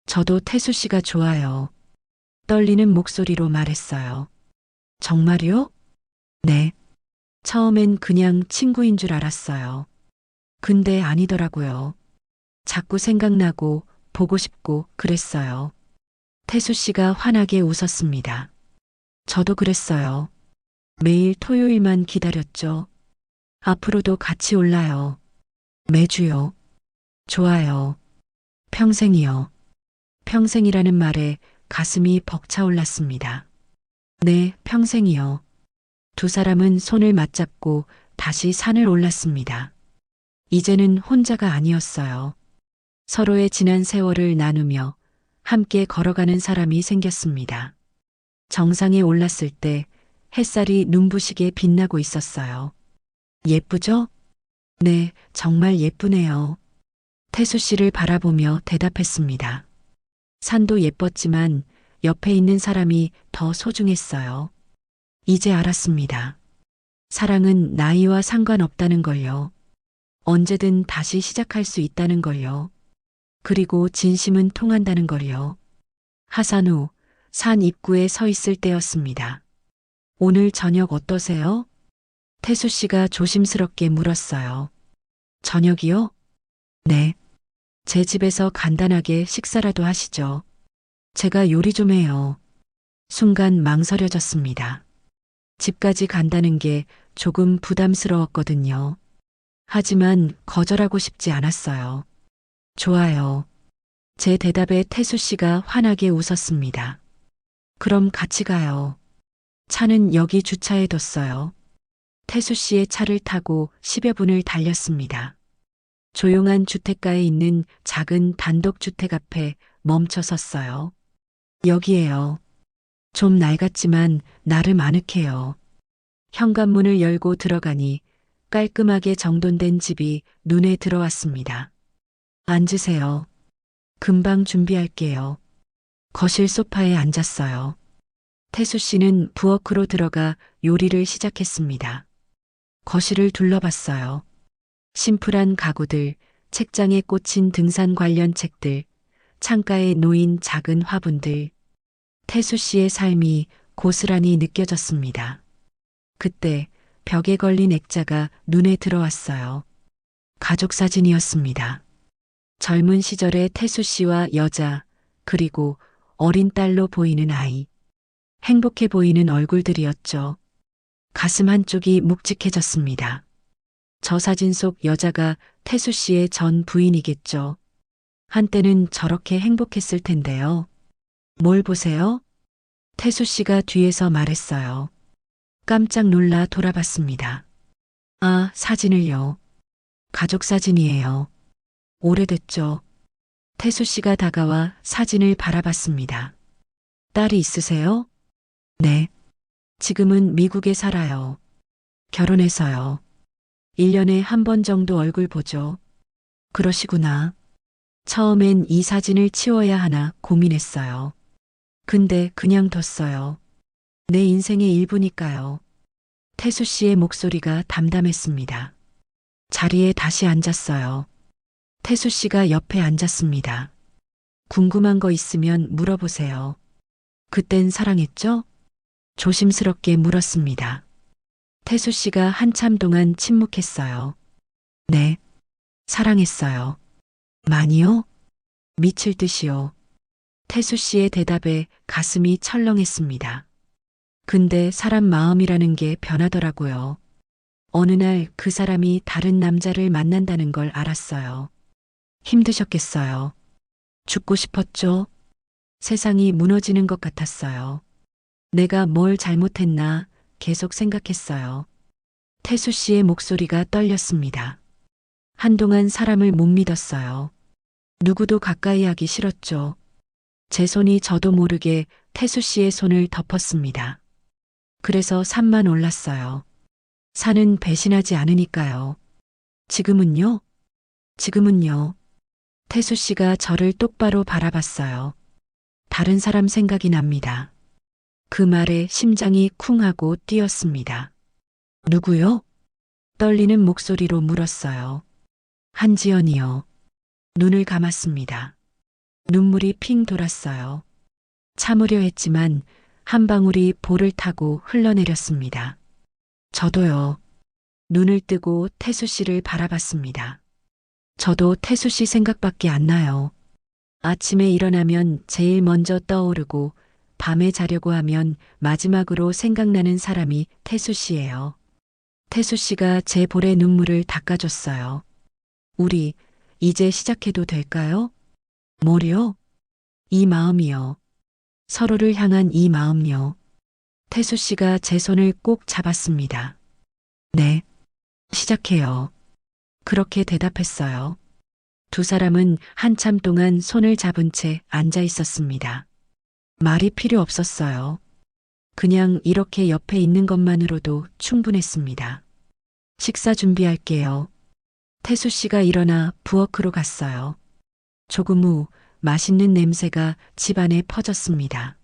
저도 태수 씨가 좋아요. 떨리는 목소리로 말했어요. 정말요? 네. 처음엔 그냥 친구인 줄 알았어요. 근데 아니더라고요. 자꾸 생각나고 보고 싶고 그랬어요. 태수 씨가 환하게 웃었습니다. 저도 그랬어요. 매일 토요일만 기다렸죠. 앞으로도 같이 올라요. 매주요. 좋아요. 평생이요. 평생이라는 말에 가슴이 벅차올랐습니다. 네, 평생이요. 두 사람은 손을 맞잡고 다시 산을 올랐습니다. 이제는 혼자가 아니었어요. 서로의 지난 세월을 나누며 함께 걸어가는 사람이 생겼습니다. 정상에 올랐을 때 햇살이 눈부시게 빛나고 있었어요. 예쁘죠? 네, 정말 예쁘네요. 태수 씨를 바라보며 대답했습니다. 산도 예뻤지만 옆에 있는 사람이 더 소중했어요. 이제 알았습니다. 사랑은 나이와 상관없다는 걸요. 언제든 다시 시작할 수 있다는 걸요. 그리고 진심은 통한다는 걸요. 하산 후 산 입구에 서 있을 때였습니다. 오늘 저녁 어떠세요? 태수 씨가 조심스럽게 물었어요. 저녁이요? 네. 제 집에서 간단하게 식사라도 하시죠. 제가 요리 좀 해요. 순간 망설여졌습니다. 집까지 간다는 게 조금 부담스러웠거든요. 하지만 거절하고 싶지 않았어요. 좋아요. 제 대답에 태수 씨가 환하게 웃었습니다. 그럼 같이 가요. 차는 여기 주차해 뒀어요. 태수 씨의 차를 타고 10여 분을 달렸습니다. 조용한 주택가에 있는 작은 단독주택 앞에 멈춰 섰어요. 여기에요. 좀 낡았지만 나름 아늑해요. 현관문을 열고 들어가니 깔끔하게 정돈된 집이 눈에 들어왔습니다. 앉으세요. 금방 준비할게요. 거실 소파에 앉았어요. 태수 씨는 부엌으로 들어가 요리를 시작했습니다. 거실을 둘러봤어요. 심플한 가구들, 책장에 꽂힌 등산 관련 책들, 창가에 놓인 작은 화분들. 태수 씨의 삶이 고스란히 느껴졌습니다. 그때 벽에 걸린 액자가 눈에 들어왔어요. 가족 사진이었습니다. 젊은 시절의 태수 씨와 여자, 그리고 어린 딸로 보이는 아이. 행복해 보이는 얼굴들이었죠. 가슴 한쪽이 묵직해졌습니다. 저 사진 속 여자가 태수 씨의 전 부인이겠죠. 한때는 저렇게 행복했을 텐데요. 뭘 보세요? 태수 씨가 뒤에서 말했어요. 깜짝 놀라 돌아봤습니다. 아, 사진을요. 가족 사진이에요. 오래됐죠. 태수 씨가 다가와 사진을 바라봤습니다. 딸이 있으세요? 네. 지금은 미국에 살아요. 결혼해서요. 1년에 한 번 정도 얼굴 보죠. 그러시구나. 처음엔 이 사진을 치워야 하나 고민했어요. 근데 그냥 뒀어요. 내 인생의 일부니까요. 태수 씨의 목소리가 담담했습니다. 자리에 다시 앉았어요. 태수 씨가 옆에 앉았습니다. 궁금한 거 있으면 물어보세요. 그땐 사랑했죠? 조심스럽게 물었습니다. 태수 씨가 한참 동안 침묵했어요. 네, 사랑했어요. 많이요? 미칠 듯이요. 태수 씨의 대답에 가슴이 철렁했습니다. 근데 사람 마음이라는 게 변하더라고요. 어느 날 그 사람이 다른 남자를 만난다는 걸 알았어요. 힘드셨겠어요. 죽고 싶었죠? 세상이 무너지는 것 같았어요. 내가 뭘 잘못했나 계속 생각했어요. 태수 씨의 목소리가 떨렸습니다. 한동안 사람을 못 믿었어요. 누구도 가까이 하기 싫었죠. 제 손이 저도 모르게 태수 씨의 손을 덮었습니다. 그래서 산만 올랐어요. 산은 배신하지 않으니까요. 지금은요? 지금은요. 태수 씨가 저를 똑바로 바라봤어요. 다른 사람 생각이 납니다. 그 말에 심장이 쿵 하고 뛰었습니다. 누구요? 떨리는 목소리로 물었어요. 한지연이요. 눈을 감았습니다. 눈물이 핑 돌았어요. 참으려 했지만 한 방울이 볼을 타고 흘러내렸습니다. 저도요. 눈을 뜨고 태수 씨를 바라봤습니다. 저도 태수 씨 생각밖에 안 나요. 아침에 일어나면 제일 먼저 떠오르고 밤에 자려고 하면 마지막으로 생각나는 사람이 태수 씨예요. 태수 씨가 제 볼에 눈물을 닦아줬어요. 우리 이제 시작해도 될까요? 뭐요? 이 마음이요. 서로를 향한 이 마음요. 태수 씨가 제 손을 꼭 잡았습니다. 네, 시작해요. 그렇게 대답했어요. 두 사람은 한참 동안 손을 잡은 채 앉아 있었습니다. 말이 필요 없었어요. 그냥 이렇게 옆에 있는 것만으로도 충분했습니다. 식사 준비할게요. 태수 씨가 일어나 부엌으로 갔어요. 조금 후 맛있는 냄새가 집안에 퍼졌습니다.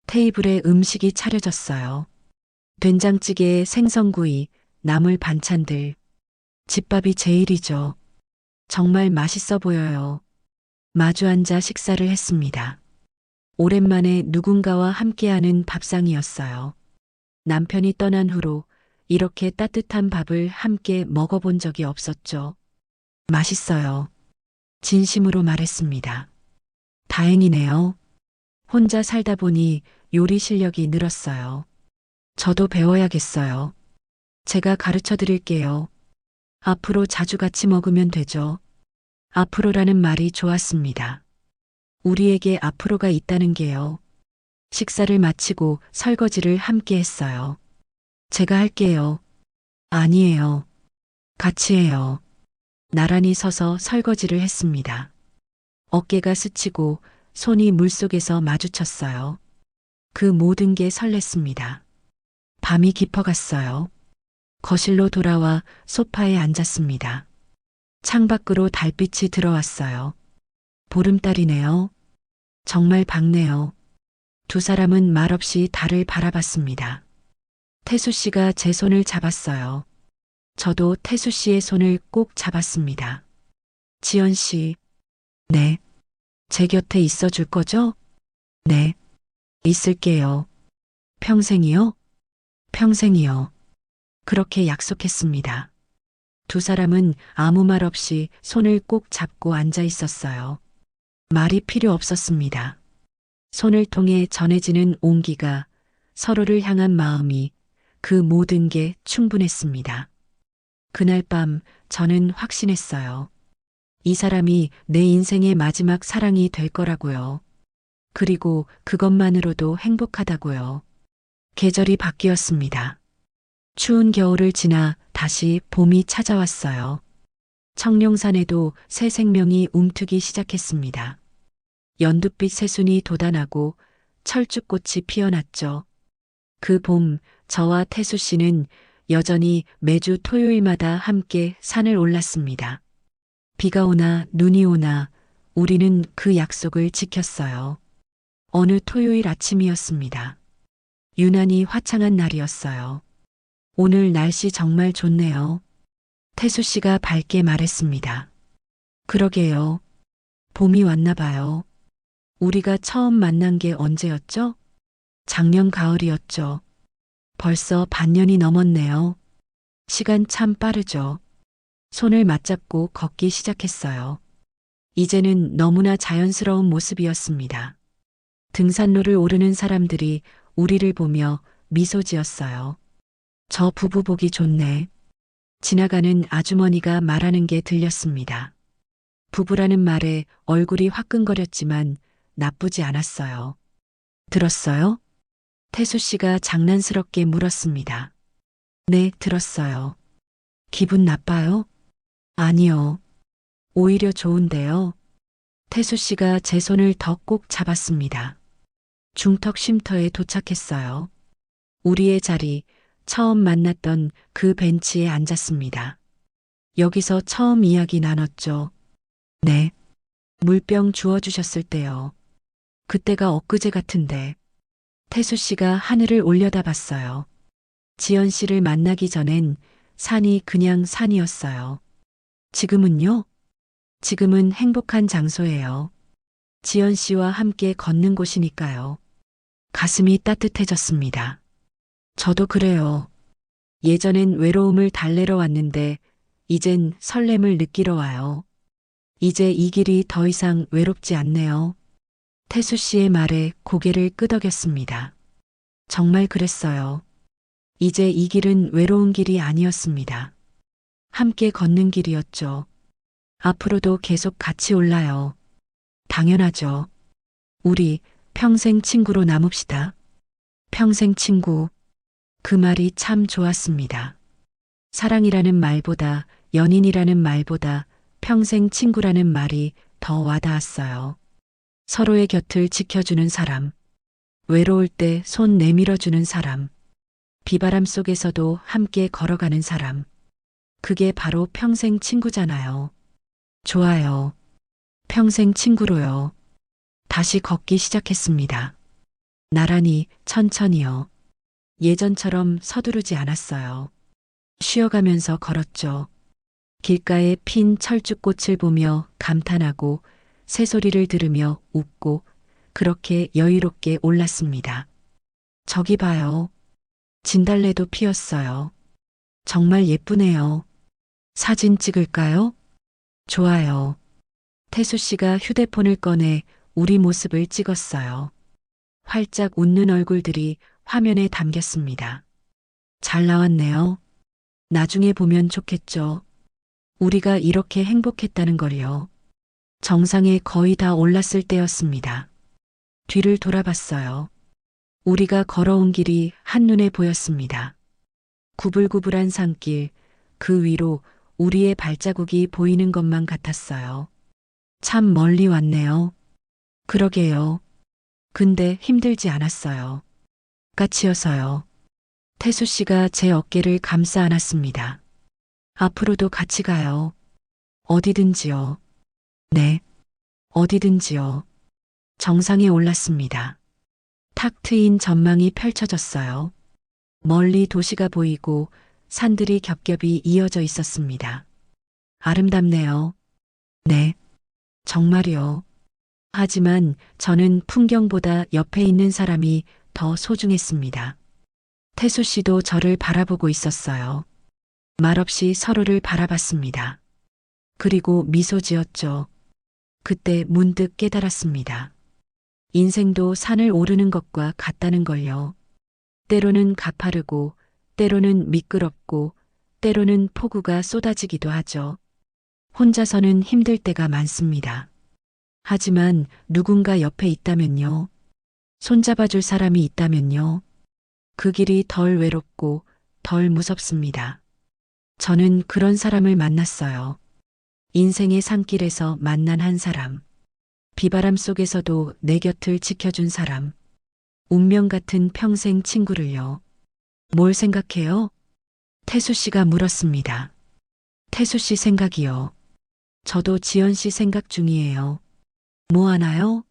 테이블에 음식이 차려졌어요. 된장찌개에 생선구이, 나물 반찬들. 집밥이 제일이죠. 정말 맛있어 보여요. 마주 앉아 식사를 했습니다. 오랜만에 누군가와 함께하는 밥상이었어요. 남편이 떠난 후로 이렇게 따뜻한 밥을 함께 먹어본 적이 없었죠. 맛있어요. 진심으로 말했습니다. 다행이네요. 혼자 살다 보니 요리 실력이 늘었어요. 저도 배워야겠어요. 제가 가르쳐 드릴게요. 앞으로 자주 같이 먹으면 되죠. 앞으로라는 말이 좋았습니다. 우리에게 앞으로가 있다는 게요. 식사를 마치고 설거지를 함께 했어요. 제가 할게요. 아니에요. 같이 해요. 나란히 서서 설거지를 했습니다. 어깨가 스치고 손이 물속에서 마주쳤어요. 그 모든 게 설렜습니다. 밤이 깊어갔어요. 거실로 돌아와 소파에 앉았습니다. 창밖으로 달빛이 들어왔어요. 보름달이네요. 정말 밝네요. 두 사람은 말없이 달을 바라봤습니다. 태수 씨가 제 손을 잡았어요. 저도 태수 씨의 손을 꼭 잡았습니다. 지연 씨, 네. 제 곁에 있어 줄 거죠? 네. 있을게요. 평생이요? 평생이요. 그렇게 약속했습니다. 두 사람은 아무 말 없이 손을 꼭 잡고 앉아 있었어요. 말이 필요 없었습니다. 손을 통해 전해지는 온기가, 서로를 향한 마음이, 그 모든 게 충분했습니다. 그날 밤 저는 확신했어요. 이 사람이 내 인생의 마지막 사랑이 될 거라고요. 그리고 그것만으로도 행복하다고요. 계절이 바뀌었습니다. 추운 겨울을 지나 다시 봄이 찾아왔어요. 청룡산에도 새 생명이 움트기 시작했습니다. 연두빛 새순이 돋아나고 철쭉꽃이 피어났죠. 그 봄, 저와 태수 씨는 여전히 매주 토요일마다 함께 산을 올랐습니다. 비가 오나 눈이 오나 우리는 그 약속을 지켰어요. 어느 토요일 아침이었습니다. 유난히 화창한 날이었어요. 오늘 날씨 정말 좋네요. 태수 씨가 밝게 말했습니다. 그러게요. 봄이 왔나 봐요. 우리가 처음 만난 게 언제였죠? 작년 가을이었죠. 벌써 반년이 넘었네요. 시간 참 빠르죠. 손을 맞잡고 걷기 시작했어요. 이제는 너무나 자연스러운 모습이었습니다. 등산로를 오르는 사람들이 우리를 보며 미소 지었어요. 저 부부 보기 좋네. 지나가는 아주머니가 말하는 게 들렸습니다. 부부라는 말에 얼굴이 화끈거렸지만 나쁘지 않았어요. 들었어요? 태수 씨가 장난스럽게 물었습니다. 네, 들었어요. 기분 나빠요? 아니요. 오히려 좋은데요. 태수 씨가 제 손을 더 꼭 잡았습니다. 중턱 쉼터에 도착했어요. 우리의 자리, 처음 만났던 그 벤치에 앉았습니다. 여기서 처음 이야기 나눴죠. 네. 물병 주워주셨을 때요. 그때가 엊그제 같은데. 태수 씨가 하늘을 올려다봤어요. 지연 씨를 만나기 전엔 산이 그냥 산이었어요. 지금은요? 지금은 행복한 장소예요. 지연 씨와 함께 걷는 곳이니까요. 가슴이 따뜻해졌습니다. 저도 그래요. 예전엔 외로움을 달래러 왔는데 이젠 설렘을 느끼러 와요. 이제 이 길이 더 이상 외롭지 않네요. 태수 씨의 말에 고개를 끄덕였습니다. 정말 그랬어요. 이제 이 길은 외로운 길이 아니었습니다. 함께 걷는 길이었죠. 앞으로도 계속 같이 올라요. 당연하죠. 우리 평생 친구로 남읍시다. 평생 친구. 그 말이 참 좋았습니다. 사랑이라는 말보다, 연인이라는 말보다 평생 친구라는 말이 더 와닿았어요. 서로의 곁을 지켜주는 사람. 외로울 때 손 내밀어주는 사람. 비바람 속에서도 함께 걸어가는 사람. 그게 바로 평생 친구잖아요. 좋아요. 평생 친구로요. 다시 걷기 시작했습니다. 나란히, 천천히요. 예전처럼 서두르지 않았어요. 쉬어가면서 걸었죠. 길가에 핀 철쭉꽃을 보며 감탄하고 새소리를 들으며 웃고 그렇게 여유롭게 올랐습니다. 저기 봐요. 진달래도 피었어요. 정말 예쁘네요. 사진 찍을까요? 좋아요. 태수 씨가 휴대폰을 꺼내 우리 모습을 찍었어요. 활짝 웃는 얼굴들이 화면에 담겼습니다. 잘 나왔네요. 나중에 보면 좋겠죠. 우리가 이렇게 행복했다는 걸요. 정상에 거의 다 올랐을 때였습니다. 뒤를 돌아봤어요. 우리가 걸어온 길이 한눈에 보였습니다. 구불구불한 산길, 그 위로 우리의 발자국이 보이는 것만 같았어요. 참 멀리 왔네요. 그러게요. 근데 힘들지 않았어요. 까치여서요. 태수 씨가 제 어깨를 감싸 안았습니다. 앞으로도 같이 가요. 어디든지요. 네. 어디든지요. 정상에 올랐습니다. 탁 트인 전망이 펼쳐졌어요. 멀리 도시가 보이고 산들이 겹겹이 이어져 있었습니다. 아름답네요. 네. 정말요. 하지만 저는 풍경보다 옆에 있는 사람이 더 소중했습니다. 태수 씨도 저를 바라보고 있었어요. 말없이 서로를 바라봤습니다. 그리고 미소 지었죠. 그때 문득 깨달았습니다. 인생도 산을 오르는 것과 같다는 걸요. 때로는 가파르고, 때로는 미끄럽고, 때로는 폭우가 쏟아지기도 하죠. 혼자서는 힘들 때가 많습니다. 하지만 누군가 옆에 있다면요. 손잡아줄 사람이 있다면요. 그 길이 덜 외롭고 덜 무섭습니다. 저는 그런 사람을 만났어요. 인생의 산길에서 만난 한 사람. 비바람 속에서도 내 곁을 지켜준 사람. 운명 같은 평생 친구를요. 뭘 생각해요? 태수 씨가 물었습니다. 태수 씨 생각이요. 저도 지연 씨 생각 중이에요. 뭐 하나요?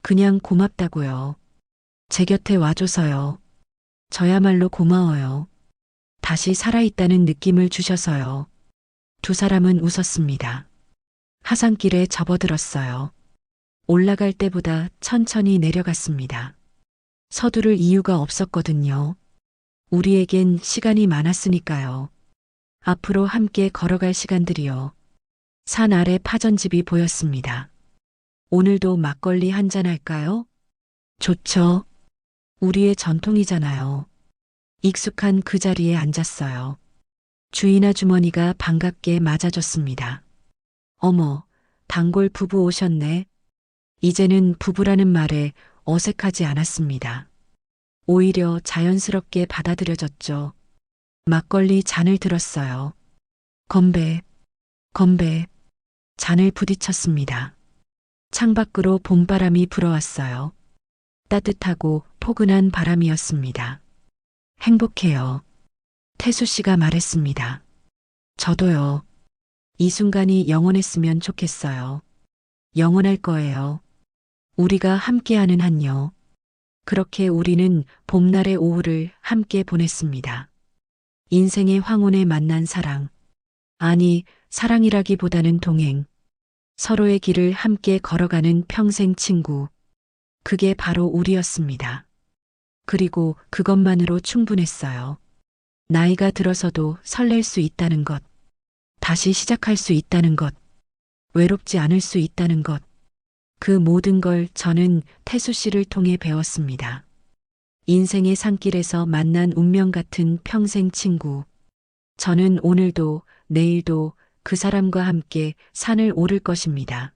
그냥 고맙다고요. 제 곁에 와줘서요. 저야말로 고마워요. 다시 살아있다는 느낌을 주셔서요. 두 사람은 웃었습니다. 하산길에 접어들었어요. 올라갈 때보다 천천히 내려갔습니다. 서두를 이유가 없었거든요. 우리에겐 시간이 많았으니까요. 앞으로 함께 걸어갈 시간들이요. 산 아래 파전집이 보였습니다. 오늘도 막걸리 한잔 할까요? 좋죠. 우리의 전통이잖아요. 익숙한 그 자리에 앉았어요. 주인 아주머니가 반갑게 맞아줬습니다. 어머, 단골 부부 오셨네. 이제는 부부라는 말에 어색하지 않았습니다. 오히려 자연스럽게 받아들여졌죠. 막걸리 잔을 들었어요. 건배, 건배, 잔을 부딪혔습니다. 창밖으로 봄바람이 불어왔어요. 따뜻하고 포근한 바람이었습니다. 행복해요. 태수 씨가 말했습니다. 저도요. 이 순간이 영원했으면 좋겠어요. 영원할 거예요. 우리가 함께하는 한요. 그렇게 우리는 봄날의 오후를 함께 보냈습니다. 인생의 황혼에 만난 사랑. 아니, 사랑이라기보다는 동행. 서로의 길을 함께 걸어가는 평생 친구. 그게 바로 우리였습니다. 그리고 그것만으로 충분했어요. 나이가 들어서도 설렐 수 있다는 것. 다시 시작할 수 있다는 것. 외롭지 않을 수 있다는 것. 그 모든 걸 저는 태수 씨를 통해 배웠습니다. 인생의 산길에서 만난 운명 같은 평생 친구. 저는 오늘도 내일도 그 사람과 함께 산을 오를 것입니다.